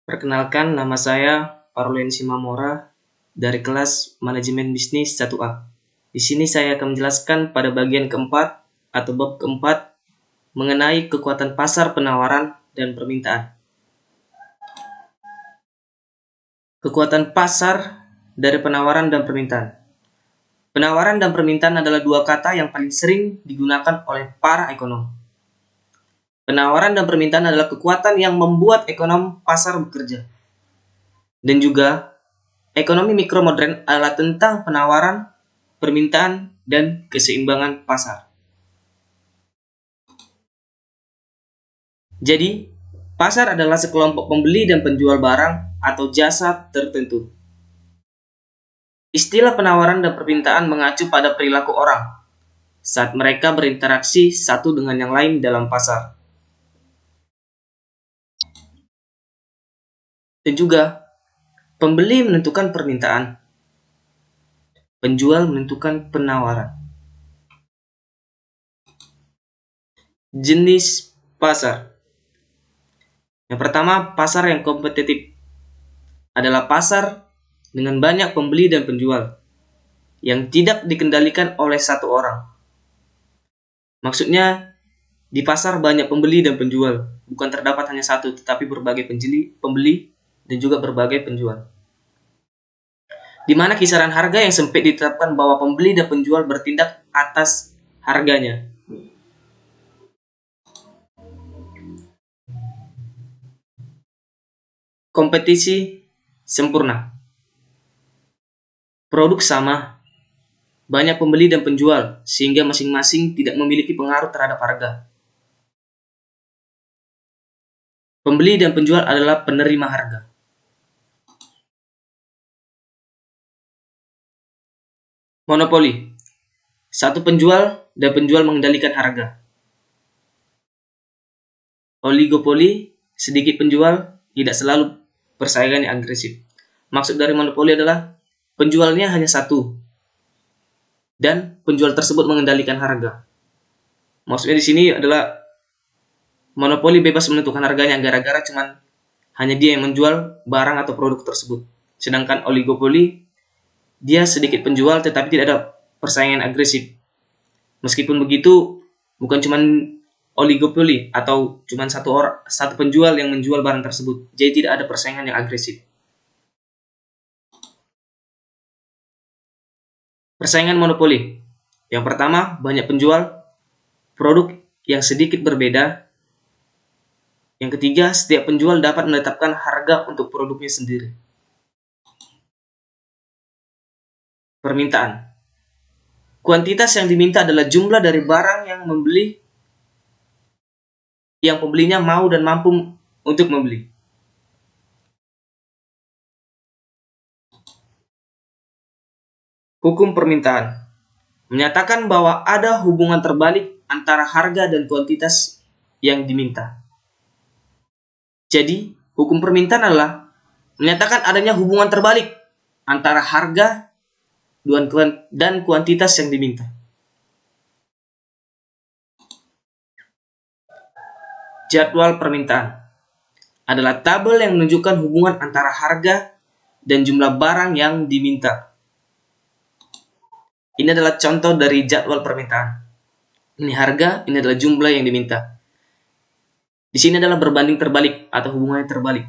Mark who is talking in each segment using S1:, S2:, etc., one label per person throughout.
S1: Perkenalkan, nama saya Parulien Simamora dari kelas Manajemen Bisnis 1A. Di sini saya akan menjelaskan pada bagian keempat atau bab keempat mengenai kekuatan pasar penawaran dan permintaan. Kekuatan pasar dari penawaran dan permintaan. Penawaran dan permintaan adalah dua kata yang paling sering digunakan oleh para ekonom. Penawaran dan permintaan adalah kekuatan yang membuat ekonom pasar bekerja. Dan juga, ekonomi mikro modern adalah tentang penawaran, permintaan, dan keseimbangan pasar. Jadi, pasar adalah sekelompok pembeli dan penjual barang atau jasa tertentu. Istilah penawaran dan permintaan mengacu pada perilaku orang saat mereka berinteraksi satu dengan yang lain dalam pasar. Dan juga, pembeli menentukan permintaan, penjual menentukan penawaran. Jenis pasar. Yang pertama, pasar yang kompetitif adalah pasar dengan banyak pembeli dan penjual yang tidak dikendalikan oleh satu orang. Maksudnya, di pasar banyak pembeli dan penjual, bukan terdapat hanya satu, tetapi berbagai pembeli dan juga berbagai penjual. Di mana kisaran harga yang sempit ditetapkan bahwa pembeli dan penjual bertindak atas harganya. Kompetisi sempurna. Produk sama, banyak pembeli dan penjual, sehingga masing-masing tidak memiliki pengaruh terhadap harga. Pembeli dan penjual adalah penerima harga. Monopoli. Satu penjual dan penjual mengendalikan harga. Oligopoli. Sedikit penjual, tidak selalu persaingan yang agresif. Maksud dari monopoli adalah penjualnya hanya satu dan penjual tersebut mengendalikan harga. Maksudnya di sini adalah monopoli bebas menentukan harganya gara-gara cuman hanya dia yang menjual barang atau produk tersebut. Sedangkan oligopoli, dia sedikit penjual tetapi tidak ada persaingan agresif. Meskipun begitu, bukan cuma oligopoli atau cuma satu penjual yang menjual barang tersebut. Jadi tidak ada persaingan yang agresif. Persaingan monopoli. Yang pertama, banyak penjual, produk yang sedikit berbeda. Yang ketiga, setiap penjual dapat menetapkan harga untuk produknya sendiri. Permintaan. Kuantitas yang diminta adalah jumlah dari barang yang pembelinya mau dan mampu untuk membeli. Hukum permintaan menyatakan bahwa ada hubungan terbalik antara harga dan kuantitas yang diminta. Jadi, hukum permintaan adalah menyatakan adanya hubungan terbalik antara harga dan kuantitas yang diminta. Jadwal permintaan adalah tabel yang menunjukkan hubungan antara harga dan jumlah barang yang diminta. Ini adalah contoh dari jadwal permintaan. Ini harga, ini adalah jumlah yang diminta. Di sini adalah berbanding terbalik atau hubungannya terbalik.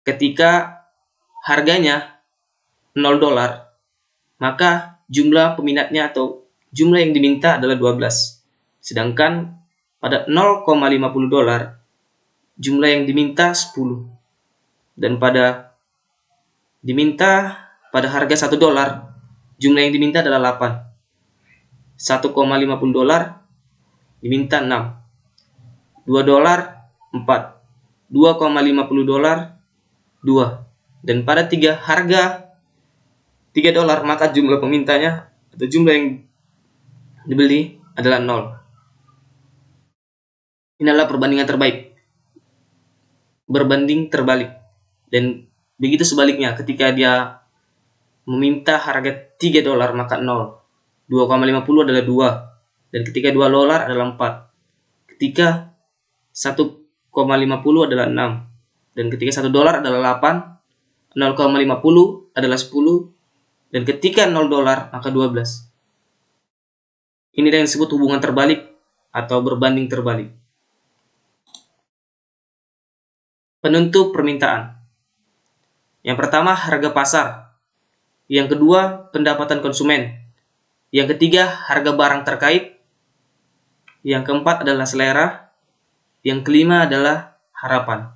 S1: Ketika harganya $0, maka jumlah peminatnya atau jumlah yang diminta adalah 12. Sedangkan pada $0,50 jumlah yang diminta 10. Dan pada harga $1 jumlah yang diminta adalah 8. $1,50 diminta 6. $2 4. $2,50 2. Dan pada harga $3 maka jumlah pemintanya atau jumlah yang dibeli adalah 0. Ini adalah perbandingan terbaik. Berbanding terbalik. Dan begitu sebaliknya, ketika dia meminta harga $3 maka 0. 2,50 adalah 2. Dan ketika $2 adalah 4. Ketika 1,50 adalah 6. Dan ketika 1 dolar adalah 8, 0,50 adalah 10, dan ketika 0 dolar maka 12. Ini yang disebut hubungan terbalik atau berbanding terbalik. Penentu permintaan. Yang pertama, harga pasar. Yang kedua, pendapatan konsumen. Yang ketiga, harga barang terkait. Yang keempat adalah selera. Yang kelima adalah harapan.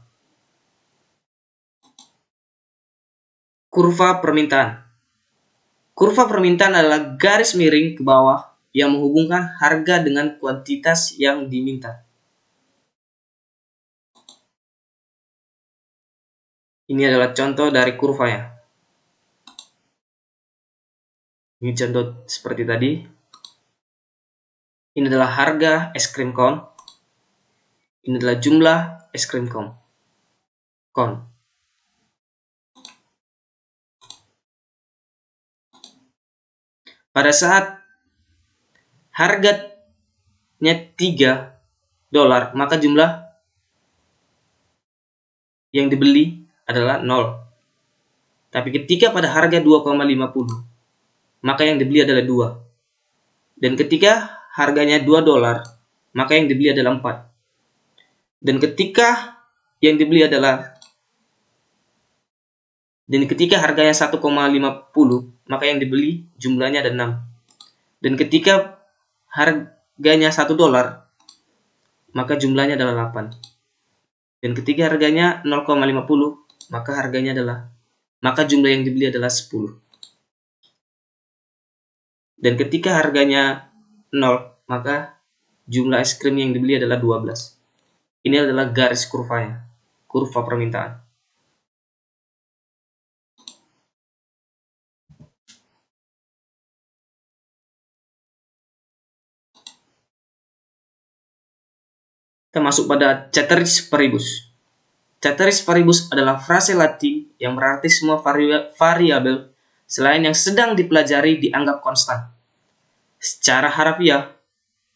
S1: Kurva permintaan. Kurva permintaan adalah garis miring ke bawah yang menghubungkan harga dengan kuantitas yang diminta. Ini adalah contoh dari kurva ya. Ini contoh seperti tadi. Ini adalah harga es krim cone. Ini adalah jumlah es krim cone. Pada saat harganya 3 dolar, maka jumlah yang dibeli adalah 0. Tapi ketika pada harga 2,50, maka yang dibeli adalah 2. Dan ketika harganya 2 dolar, maka yang dibeli adalah 4. Dan ketika harganya 1,50, maka yang dibeli jumlahnya ada 6. Dan ketika harganya 1 dolar, maka jumlahnya adalah 8. Dan ketika harganya 0,50, maka jumlah yang dibeli adalah 10. Dan ketika harganya 0, maka jumlah es krim yang dibeli adalah 12. Ini adalah garis kurvanya, kurva permintaan. Kita masuk pada ceteris paribus. Ceteris paribus adalah frase Latin yang berarti semua variabel selain yang sedang dipelajari dianggap konstan. Secara harfiah,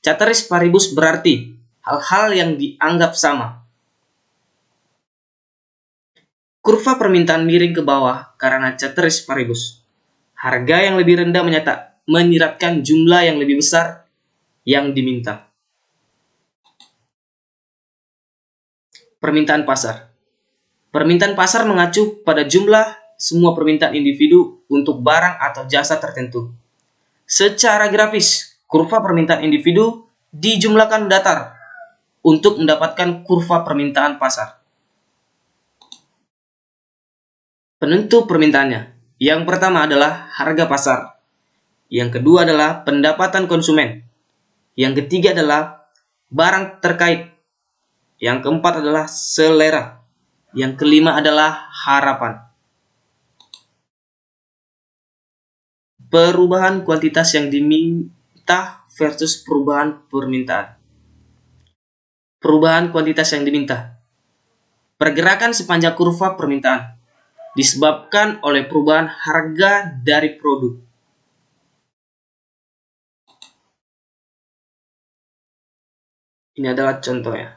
S1: ceteris paribus berarti hal-hal yang dianggap sama. Kurva permintaan miring ke bawah karena ceteris paribus. Harga yang lebih rendah menyiratkan jumlah yang lebih besar yang diminta. Permintaan pasar. Permintaan pasar mengacu pada jumlah semua permintaan individu untuk barang atau jasa tertentu. Secara grafis, kurva permintaan individu dijumlahkan datar untuk mendapatkan kurva permintaan pasar. Penentu permintaannya. Yang pertama adalah harga pasar. Yang kedua adalah pendapatan konsumen. Yang ketiga adalah barang terkait. Yang keempat adalah selera. Yang kelima adalah harapan. Perubahan kuantitas yang diminta versus perubahan permintaan. Perubahan kuantitas yang diminta. Pergerakan sepanjang kurva permintaan disebabkan oleh perubahan harga dari produk. Ini adalah contoh ya.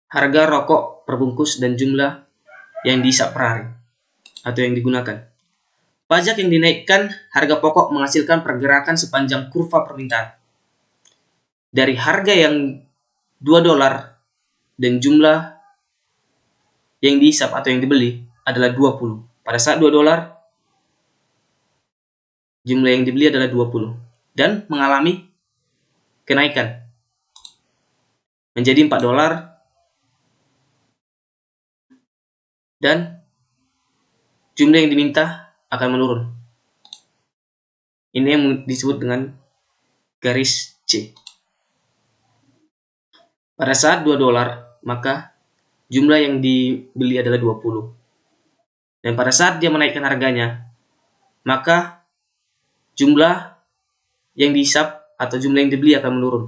S1: Harga rokok perbungkus dan jumlah yang dihisap per hari atau yang digunakan. Pajak yang dinaikkan harga pokok menghasilkan pergerakan sepanjang kurva permintaan. Dari harga yang 2 dolar dan jumlah yang dihisap atau yang dibeli adalah 20. Pada saat 2 dolar, jumlah yang dibeli adalah 20 dan mengalami kenaikan menjadi 4 dolar dan jumlah yang diminta akan menurun. Ini yang disebut dengan garis C. Pada saat 2 dolar, maka jumlah yang dibeli adalah 20. Dan pada saat dia menaikkan harganya, maka jumlah yang dihisap atau jumlah yang dibeli akan menurun.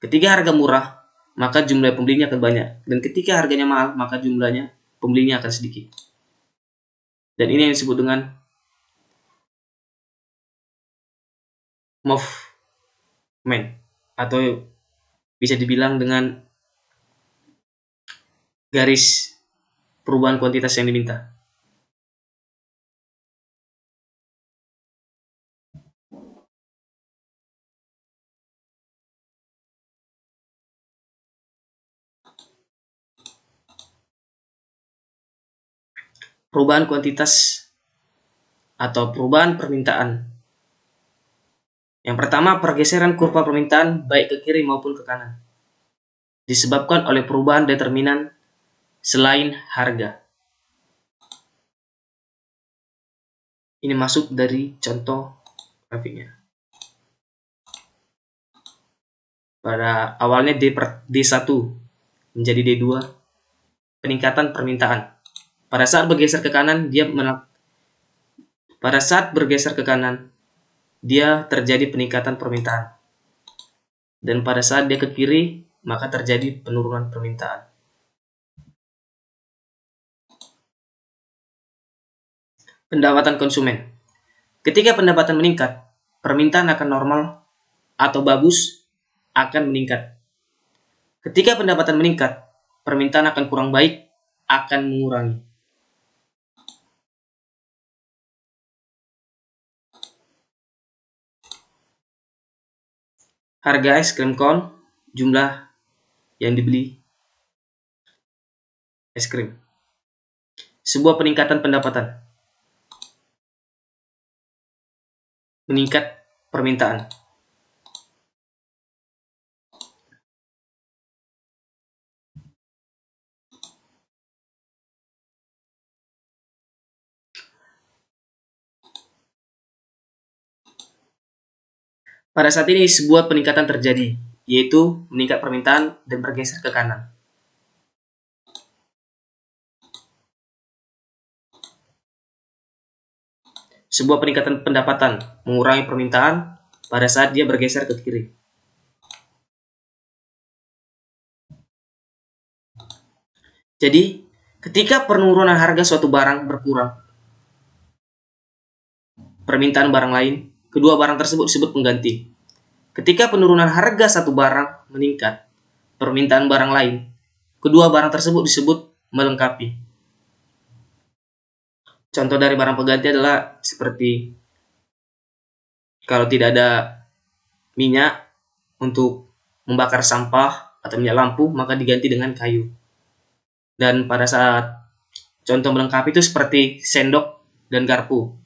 S1: Ketika harga murah, maka jumlah pembelinya akan banyak. Dan ketika harganya mahal, maka jumlahnya pembelinya akan sedikit. Dan ini yang disebut dengan movement atau bisa dibilang dengan garis perubahan kuantitas yang diminta. Perubahan kuantitas atau perubahan permintaan. Yang pertama, pergeseran kurva permintaan baik ke kiri maupun ke kanan disebabkan oleh perubahan determinan selain harga. Ini masuk dari contoh grafiknya. Pada awalnya D1 menjadi D2, peningkatan permintaan. Pada saat bergeser ke kanan, dia terjadi peningkatan permintaan. Dan pada saat dia ke kiri, maka terjadi penurunan permintaan. Pendapatan konsumen. Ketika pendapatan meningkat, permintaan akan normal atau bagus akan meningkat. Ketika pendapatan meningkat, permintaan akan kurang baik akan mengurangi. Harga es krim cone, jumlah yang dibeli es krim. Sebuah peningkatan pendapatan. Meningkat permintaan. Pada saat ini sebuah peningkatan terjadi, yaitu meningkat permintaan dan bergeser ke kanan. Sebuah peningkatan pendapatan mengurangi permintaan pada saat dia bergeser ke kiri. Jadi, ketika penurunan harga suatu barang berkurang, permintaan barang lain, kedua barang tersebut disebut pengganti. Ketika penurunan harga satu barang meningkat, permintaan barang lain, kedua barang tersebut disebut melengkapi. Contoh dari barang pengganti adalah seperti kalau tidak ada minyak untuk membakar sampah atau minyak lampu, maka diganti dengan kayu. Dan pada saat contoh melengkapi itu seperti sendok dan garpu.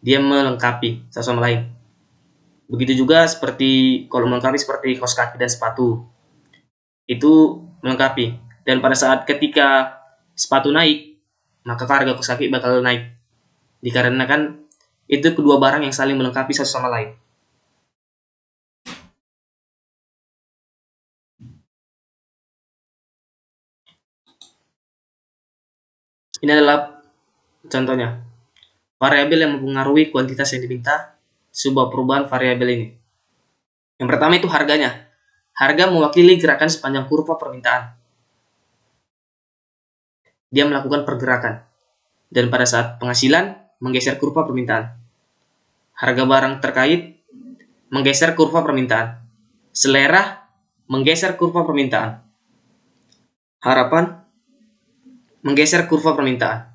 S1: Dia melengkapi satu sama lain. Begitu juga seperti kalau melengkapi seperti kaos kaki dan sepatu. Itu melengkapi. Dan pada saat ketika sepatu naik, maka harga kaos kaki bakal naik. Dikarenakan itu kedua barang yang saling melengkapi satu sama lain. Ini adalah contohnya. Variabel yang mempengaruhi kuantitas yang diminta, sebuah perubahan variabel ini. Yang pertama itu harganya. Harga mewakili gerakan sepanjang kurva permintaan. Dia melakukan pergerakan. Dan pada saat penghasilan, menggeser kurva permintaan. Harga barang terkait, menggeser kurva permintaan. Selera, menggeser kurva permintaan. Harapan, menggeser kurva permintaan.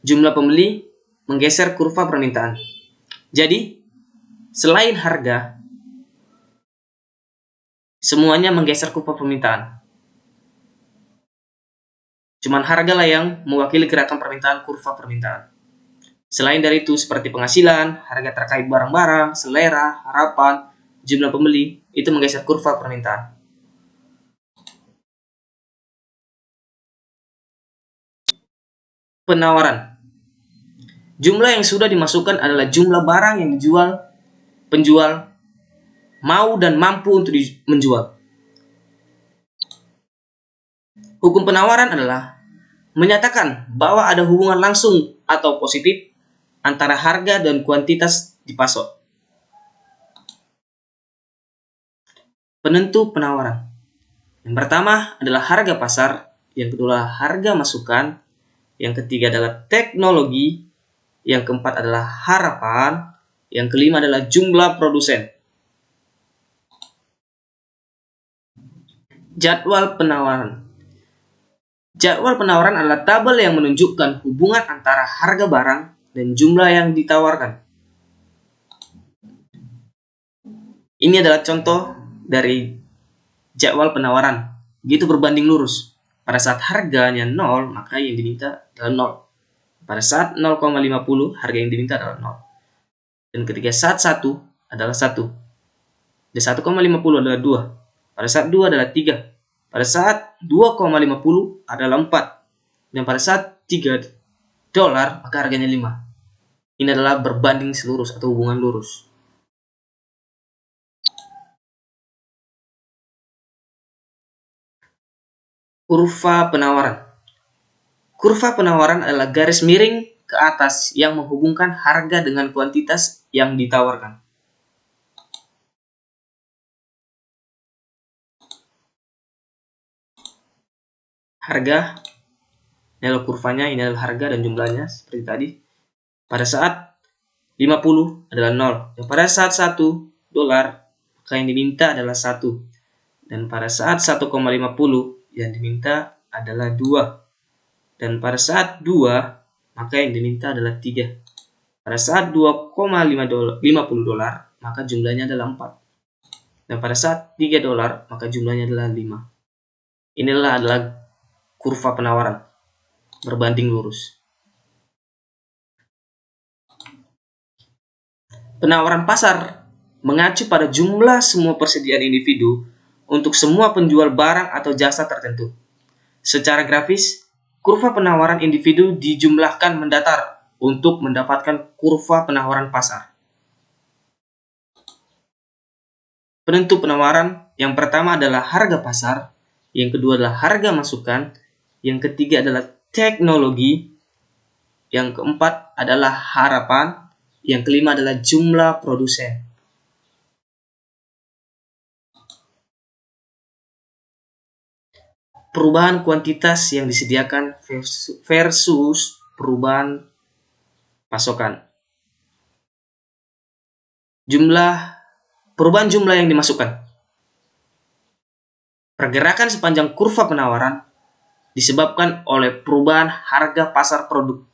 S1: Jumlah pembeli, menggeser kurva permintaan. Jadi, selain harga, semuanya menggeser kurva permintaan. Cuman harga lah yang mewakili gerakan permintaan kurva permintaan. Selain dari itu, seperti penghasilan, harga terkait barang-barang, selera, harapan, jumlah pembeli, itu menggeser kurva permintaan. Penawaran. Jumlah yang sudah dimasukkan adalah jumlah barang yang dijual penjual mau dan mampu untuk menjual. Hukum penawaran adalah menyatakan bahwa ada hubungan langsung atau positif antara harga dan kuantitas dipasok. Penentu penawaran. Yang pertama adalah harga pasar, yang kedua harga masukan, yang ketiga adalah teknologi, yang keempat adalah harapan, yang kelima adalah jumlah produsen. Jadwal penawaran. Jadwal penawaran adalah tabel yang menunjukkan hubungan antara harga barang dan jumlah yang ditawarkan. Ini adalah contoh dari jadwal penawaran. Begitu berbanding lurus. Pada saat harganya 0, maka yang diminta adalah 0. Pada saat 0,50, harga yang diminta adalah 0. Dan ketika saat 1 adalah 1. Dan 1,50 adalah 2. Pada saat 2 adalah 3. Pada saat 2,50 adalah 4. Dan pada saat $3, maka harganya 5. Ini adalah berbanding selurus atau hubungan lurus. Kurva penawaran. Kurva penawaran adalah garis miring ke atas yang menghubungkan harga dengan kuantitas yang ditawarkan. Harga, ini adalah kurvanya, ini adalah harga dan jumlahnya seperti tadi. Pada saat 50 adalah 0. Dan pada saat $1, maka yang diminta adalah 1. Dan pada saat 1,50 yang diminta adalah 2. Dan pada saat 2, maka yang diminta adalah 3. Pada saat $2,50, maka jumlahnya adalah 4. Dan pada saat $3, maka jumlahnya adalah 5. Inilah adalah kurva penawaran berbanding lurus. Penawaran pasar mengacu pada jumlah semua persediaan individu untuk semua penjual barang atau jasa tertentu. Secara grafis, kurva penawaran individu dijumlahkan mendatar untuk mendapatkan kurva penawaran pasar. Penentu penawaran yang pertama adalah harga pasar, yang kedua adalah harga masukan, yang ketiga adalah teknologi, yang keempat adalah harapan, yang kelima adalah jumlah produsen. Perubahan kuantitas yang disediakan versus perubahan pasokan. Perubahan jumlah yang dimasukkan. Pergerakan sepanjang kurva penawaran disebabkan oleh perubahan harga pasar produk.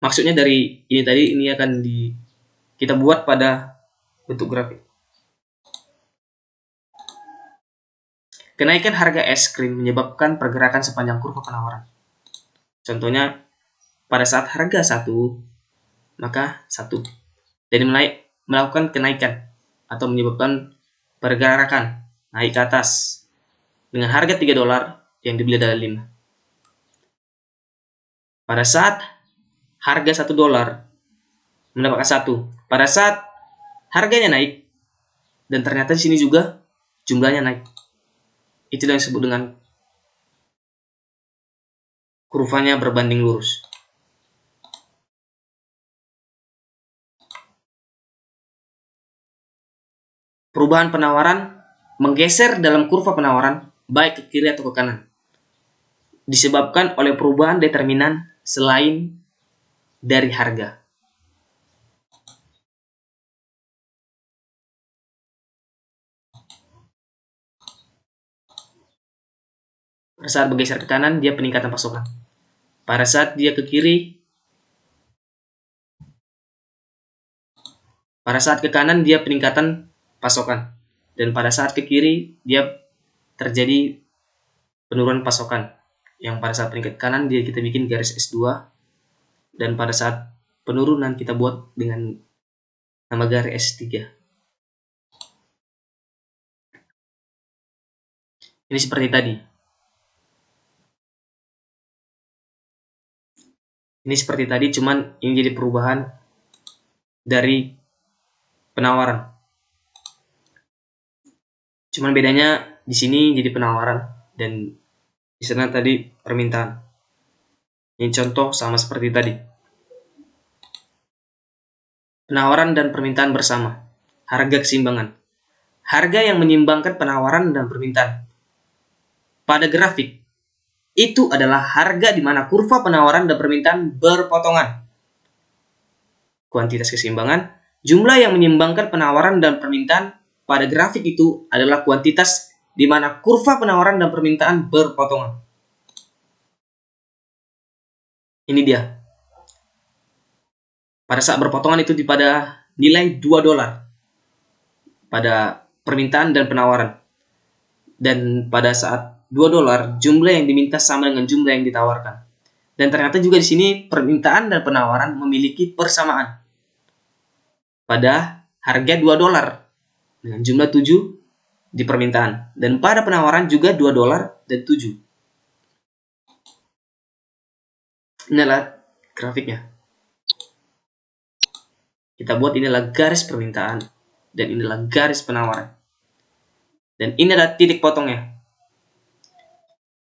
S1: Maksudnya dari ini tadi, ini akan kita buat pada bentuk grafik. Kenaikan harga es krim menyebabkan pergerakan sepanjang kurva penawaran. Contohnya, pada saat harga 1, maka 1. Jadi melakukan kenaikan atau menyebabkan pergerakan naik ke atas dengan harga $3 yang dibeli adalah 5. Pada saat harga $1 mendapatkan 1. Pada saat harganya naik dan ternyata di sini juga jumlahnya naik. Itulah yang disebut dengan kurvanya berbanding lurus. Perubahan penawaran menggeser dalam kurva penawaran baik ke kiri atau ke kanan, disebabkan oleh perubahan determinan selain dari harga. Pada saat bergeser ke kanan, dia peningkatan pasokan. Pada saat dia ke kiri, pada saat ke kanan dia peningkatan pasokan. Dan pada saat ke kiri, dia terjadi penurunan pasokan. Yang pada saat peningkat kanan, kita bikin garis S2. Dan pada saat penurunan, kita buat dengan nama garis S3. Ini seperti tadi. Ini seperti tadi, cuman ini jadi perubahan dari penawaran. Cuman bedanya di sini jadi penawaran dan di sana tadi permintaan. Ini contoh sama seperti tadi. Penawaran dan permintaan bersama. Harga keseimbangan. Harga yang menyimbangkan penawaran dan permintaan. Pada grafik, itu adalah harga di mana kurva penawaran dan permintaan berpotongan. Kuantitas keseimbangan, jumlah yang menyimbangkan penawaran dan permintaan pada grafik itu adalah kuantitas di mana kurva penawaran dan permintaan berpotongan. Ini dia. Pada saat berpotongan itu pada nilai 2 dolar pada permintaan dan penawaran. Dan pada saat 2 dolar, jumlah yang diminta sama dengan jumlah yang ditawarkan. Dan ternyata juga di sini permintaan dan penawaran memiliki persamaan. Pada harga 2 dolar dengan jumlah 7 di permintaan. Dan pada penawaran juga 2 dolar dan 7. Inilah grafiknya. Kita buat inilah garis permintaan dan inilah garis penawaran. Dan ini adalah titik potongnya.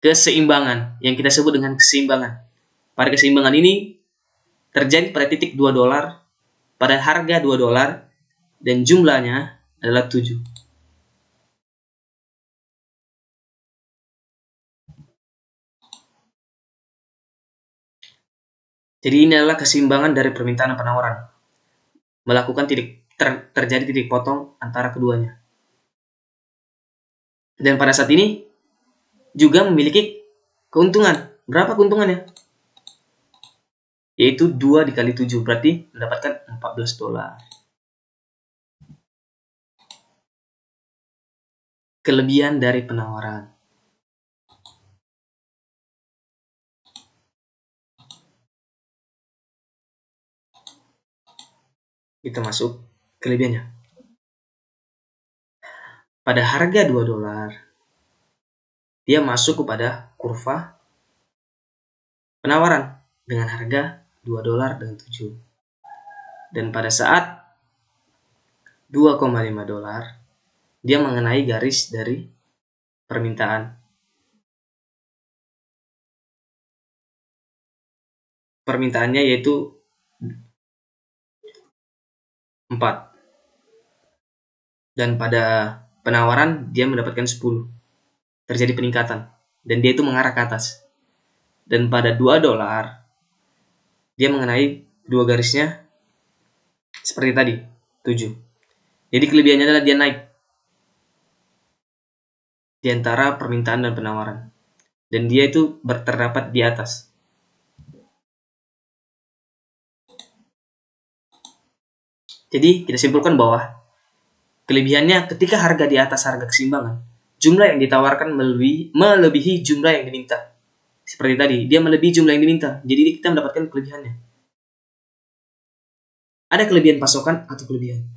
S1: Keseimbangan yang kita sebut dengan keseimbangan. Pada keseimbangan ini terjadi pada titik 2 dolar pada harga 2 dolar dan jumlahnya adalah 7. Jadi ini adalah keseimbangan dari permintaan dan penawaran. Melakukan terjadi titik potong antara keduanya. Dan pada saat ini juga memiliki keuntungan. Berapa keuntungannya? Yaitu 2 dikali 7, berarti mendapatkan 14 dolar. Kelebihan dari penawaran. Kita masuk kelebihannya. Pada harga 2 dolar, dia masuk kepada kurva penawaran dengan harga 2 dolar dan 7. Dan pada saat 2,5 dolar, dia mengenai garis dari permintaan. Permintaannya yaitu 4. Dan pada penawaran dia mendapatkan 10. Terjadi peningkatan. Dan dia itu mengarah ke atas. Dan pada 2 dolar, dia mengenai dua garisnya seperti tadi, 7. Jadi kelebihannya adalah dia naik di antara permintaan dan penawaran. Dan dia itu terdapat di atas. Jadi kita simpulkan bahwa kelebihannya ketika harga di atas harga keseimbangan, jumlah yang ditawarkan melebihi jumlah yang diminta. Seperti tadi, dia melebihi jumlah yang diminta. Jadi kita mendapatkan kelebihannya. Ada kelebihan pasokan atau kelebihan.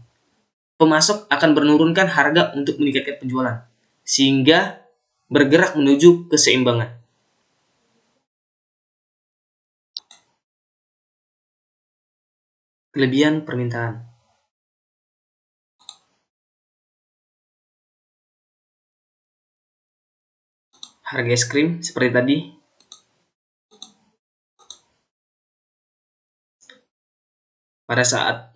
S1: Pemasok akan menurunkan harga untuk meningkatkan penjualan, sehingga bergerak menuju keseimbangan. Kelebihan permintaan. Harga es krim seperti tadi. Pada saat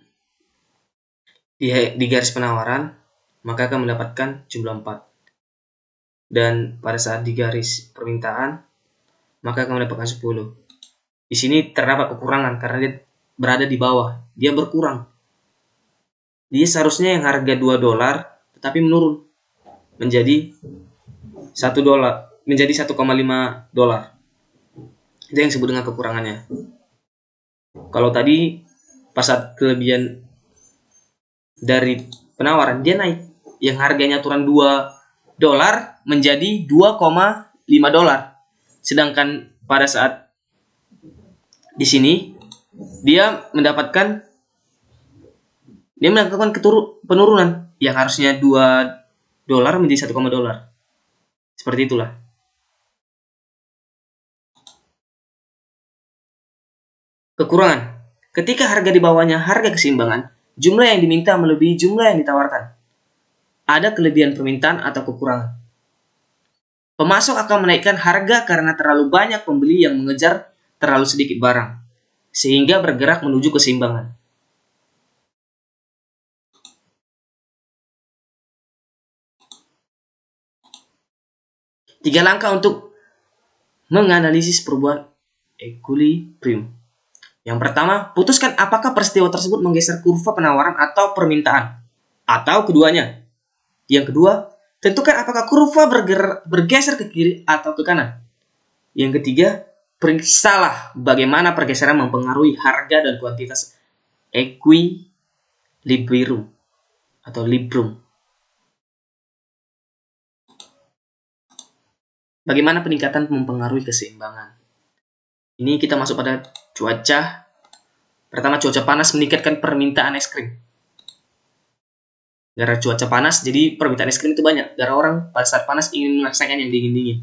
S1: di garis penawaran, maka akan mendapatkan jumlah 4. Dan pada saat di garis permintaan, maka akan mendapatkan 10. Di sini terdapat kekurangan karena dia berada di bawah. Dia berkurang. Dia seharusnya yang harga 2 dolar, tetapi menurun menjadi 1 dolar, menjadi 1,5 dolar. Itu yang disebut dengan kekurangannya. Kalau tadi pas saat kelebihan dari penawaran, dia naik. Yang harganya aturan 2 dolar menjadi 2,5 dolar. Sedangkan pada saat di sini dia mendapatkan penurunan yang harusnya 2 dolar menjadi 1, dolar. Seperti itulah. Kekurangan. Ketika harga di bawahnya harga keseimbangan, jumlah yang diminta melebihi jumlah yang ditawarkan. Ada kelebihan permintaan atau kekurangan. Pemasok akan menaikkan harga karena terlalu banyak pembeli yang mengejar terlalu sedikit barang, sehingga bergerak menuju keseimbangan. Tiga langkah untuk menganalisis perubahan equilibrium. Yang pertama, putuskan apakah peristiwa tersebut menggeser kurva penawaran atau permintaan, atau keduanya. Yang kedua, Tentukan apakah kurva bergeser ke kiri atau ke kanan. Yang ketiga, periksalah bagaimana pergeseran mempengaruhi harga dan kuantitas equilibrium atau librum. Bagaimana peningkatan mempengaruhi keseimbangan. Ini kita masuk pada cuaca. Pertama, cuaca panas meningkatkan permintaan es krim. Gara cuaca panas, jadi permintaan es krim itu banyak. Gara orang pada saat panas ingin merasakan yang dingin-dingin.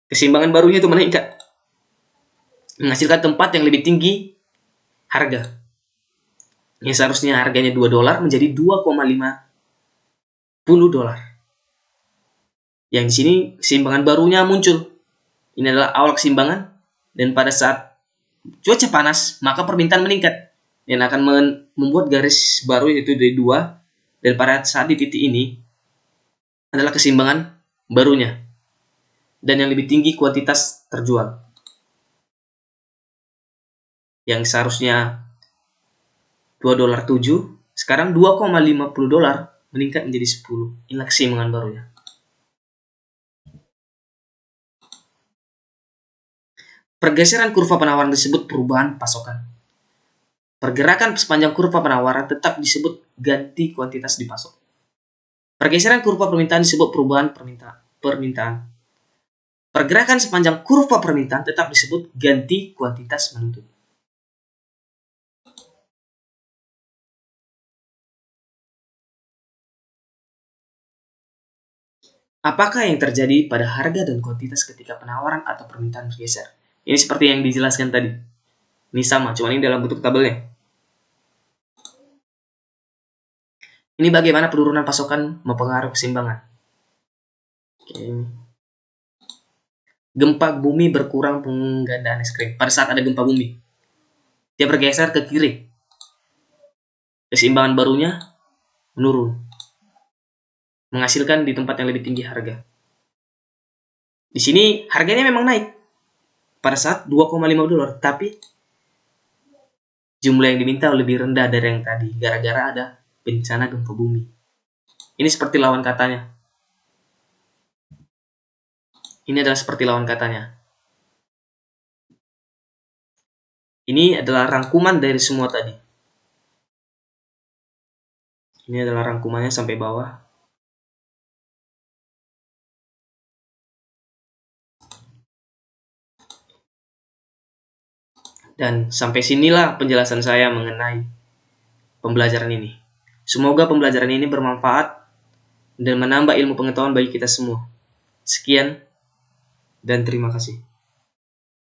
S1: Keseimbangan barunya itu meningkat. Menghasilkan tempat yang lebih tinggi harga. Yang seharusnya harganya $2 menjadi $2,50. Yang di sini keseimbangan barunya muncul. Ini adalah awal keseimbangan, dan pada saat cuaca panas, maka permintaan meningkat. Dan akan membuat garis baru yaitu dari 2, dan pada saat di titik ini adalah keseimbangan barunya, dan yang lebih tinggi kuantitas terjual. Yang seharusnya $2.07 sekarang $2,50 meningkat menjadi 10. Inilah keseimbangan barunya. Pergeseran kurva penawaran disebut perubahan pasokan. Pergerakan sepanjang kurva penawaran tetap disebut ganti kuantitas dipasok. Pergeseran kurva permintaan disebut perubahan permintaan. Pergerakan sepanjang kurva permintaan tetap disebut ganti kuantitas menuntut. Apakah yang terjadi pada harga dan kuantitas ketika penawaran atau permintaan bergeser? Ini seperti yang dijelaskan tadi. Ini sama, cuma ini dalam bentuk tabelnya. Ini bagaimana penurunan pasokan mempengaruhi keseimbangan. Oke. Gempa bumi berkurang penggandaan es krim. Pada saat ada gempa bumi, dia bergeser ke kiri. Keseimbangan barunya menurun, menghasilkan di tempat yang lebih tinggi harga. Di sini harganya memang naik pada saat $2,50, tapi jumlah yang diminta lebih rendah dari yang tadi gara-gara ada bencana gempa bumi. Ini seperti lawan katanya. Ini adalah seperti lawan katanya. Ini adalah rangkuman dari semua tadi. Ini adalah rangkumannya sampai bawah. Dan sampai sinilah penjelasan saya mengenai pembelajaran ini. Semoga pembelajaran ini bermanfaat dan menambah ilmu pengetahuan bagi kita semua. Sekian dan terima kasih.